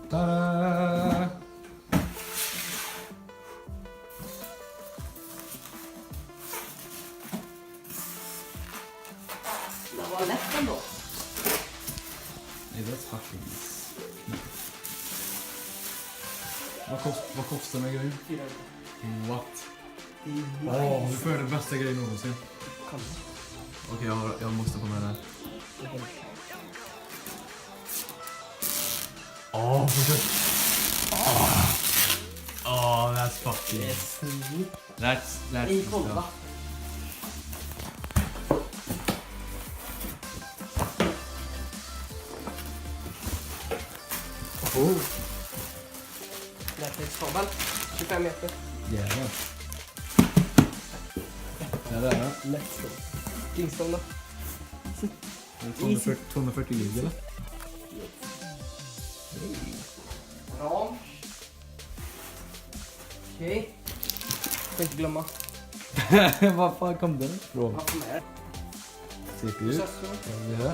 Ta-da! Det var lätt ändå. Är det fucking... Vad kostar den här grejen? 400. What? Det är Nu får jag den bästa grejen någonsin. Kom. Okej, jag måste få med den här. Fortsätt. That's fucking... Det är snitt. That's... I kolva. Oh. Nätverkskabel. 25 meter. Jävlar. Där är den. Let's go. Kingston då? 240 gig eller? Ram. Okej. Får inte glömma. Vad fan kom den ifrån? Vad som är. CPU. Processor. Ja.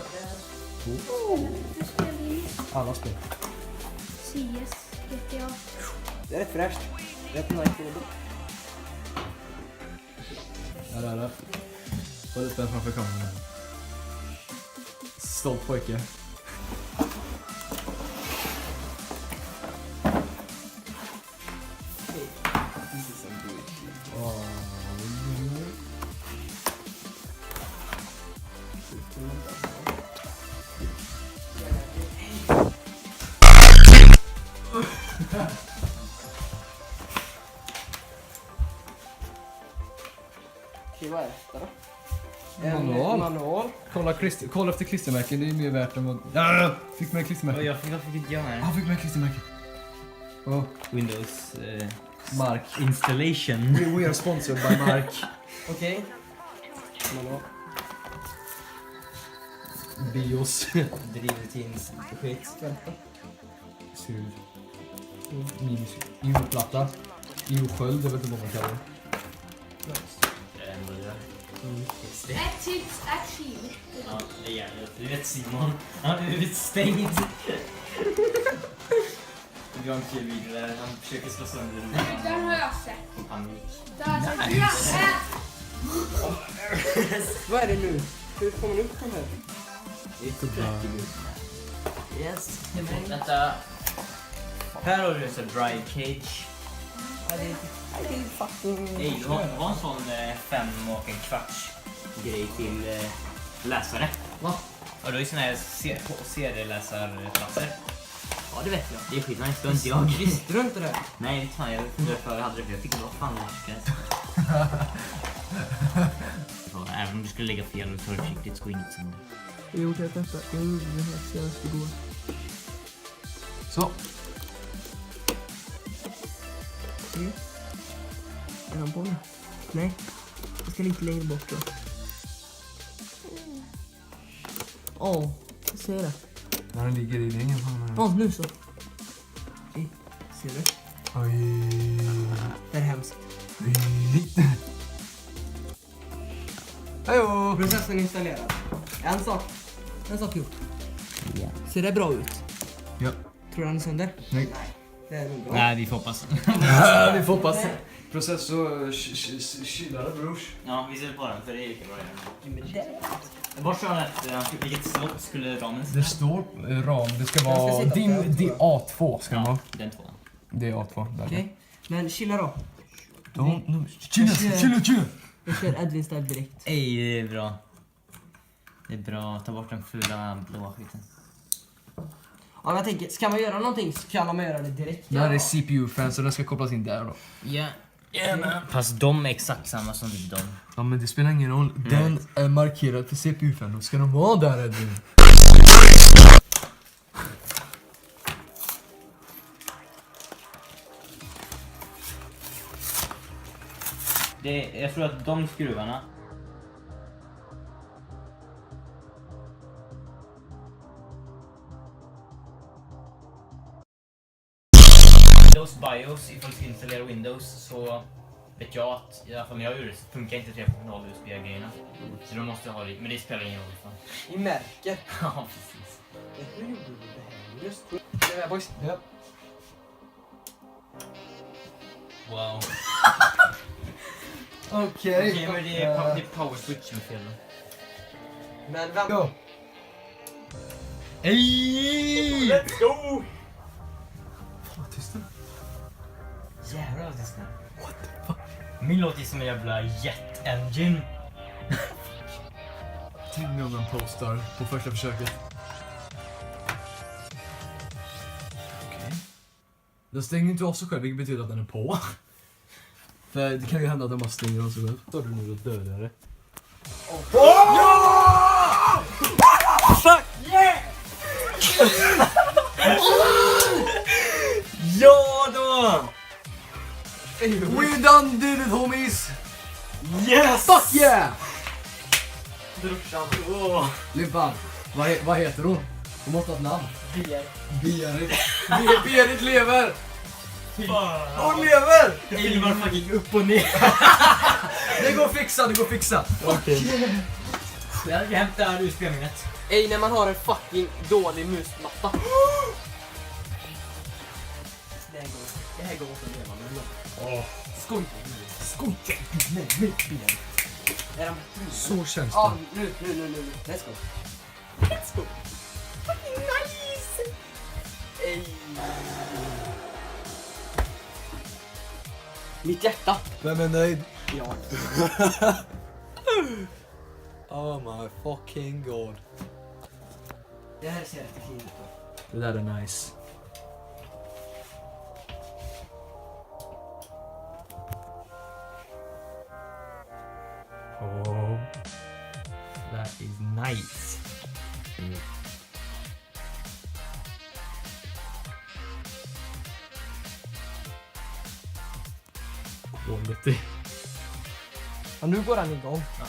Alla spel. CS, GTA. Det är rätt fräscht. Rätt nice låda. Där är det. Håll upp den framför kameran. Stolt pojke. Okej, vad är det då? Manual. Manual. Kolla efter klistermärken, det är mer värt än vad... Ja, fick med klistermärken. Jag fick inte göra Han fick med klistermärken. Oh, Windows Mark. installation. We are sponsored by Mark. Okej. Manual. Bios. Drivrutinsskit. Sur. Minus. IO-platta. IO-sköld, det vet inte vad man kallar det. Ett tips, ett kilo. Ja, det är jävligt. Du vet Simon. Han har blivit stängd. Vi har en kul video där han försöker slå sönder den. Den har jag sett. Panik. Den har jag sett. Vad är det nu? Hur får man upp den här? Yes. Vänta. Här har du en sån dry cage. Det är fucking... Nej, du har en sån 5 och en kvarts grej till läsare. Va? Och då är såna här CD-läsarplatser. Ja, det vet jag. Det är skitnice. Det var inte jag. Visste du inte det? Nej, det fan. Jag funderade för jag hade det. Jag fick vad fan det så även om du skulle lägga fel så försiktigt så inget sönder. Jag gjorde det detta. Jag gjorde det här senast igår. Så. Se. Är han på nu? Nej. Jag ska lite längre bort då. Åh, jag ser det. När den ligger i ringen. Åh, nu så. Se, ser du? Oj. Det är hemskt. Hejo! Processen installerad. En sak gjort. Ja. Ser det bra ut? Ja. Tror du han är sönder? Nej. Det är nog bra. Nej, vi får hoppas. Vi får hoppas. Processor kylare brors. Ja, vi ser på den för det är lika bra. Var sa han att vilket slott skulle ramen Det står ram, det ska vara din A2 ska det vara. den två. Det är A2 där. Okej. Men chilla då. Chilla. Jag kör Edwin style direkt. Ej, det är bra. Det är bra. Ta bort den fula blåa skiten. Ja, men jag tänker, ska man göra någonting så kan man göra det direkt. Det här är CPU-fans så den ska kopplas in där då. Ja. Fast de är exakt samma som de. Ja men det spelar ingen roll. Den är markerad för CPU-fan. Då ska de vara där Edwin. Jag tror att de skruvarna Windows BIOS, ifall du ska installera Windows så vet jag att i alla fall när jag gjorde det så funkar inte 3.0 USB-grejerna. Så då måste jag ha det, men det spelar ingen roll. I märket. Ja, precis. Hur gjorde du det här? Just det här boys. Ja. Wow. Okej. Okej, men det är power switch med fel. Men vem... Go. Ej! Let's go! Fan, tyst nu. Jävlar vad det What the fuck? Min låter ju som en jävla jet engine. Tänk om den postar på första försöket. Okej. Den stänger inte av sig själv, vilket betyder att den är på. För det kan ju hända att den bara stänger av sig själv. Står du nu och dödar det? Fuck yeah! Ja då! We done did it homies! Yes! Fuck yeah! Brorsan. Limpan, vad heter hon? Hon måste ha ett namn. Berit. Berit lever! Hon lever! Ilmar fucking upp och ner. Det går att fixa, det går att fixa. Okej. Jag hämtar ur spelminnet. Ej, när man har en fucking dålig musmatta. Det här går inte att leva med. Skoj. Skoj. Nej, mitt ben. Är de... Så känns Ja, det. nu. Let's go. Let's go. Fucking nice. Ej. Mitt hjärta. Vem är nöjd? Ja. Oh my fucking god. Det här ser rätt fint ut. Det där är nice. Oh. That is nice. Quality. Ja, nu går den igång. Ja.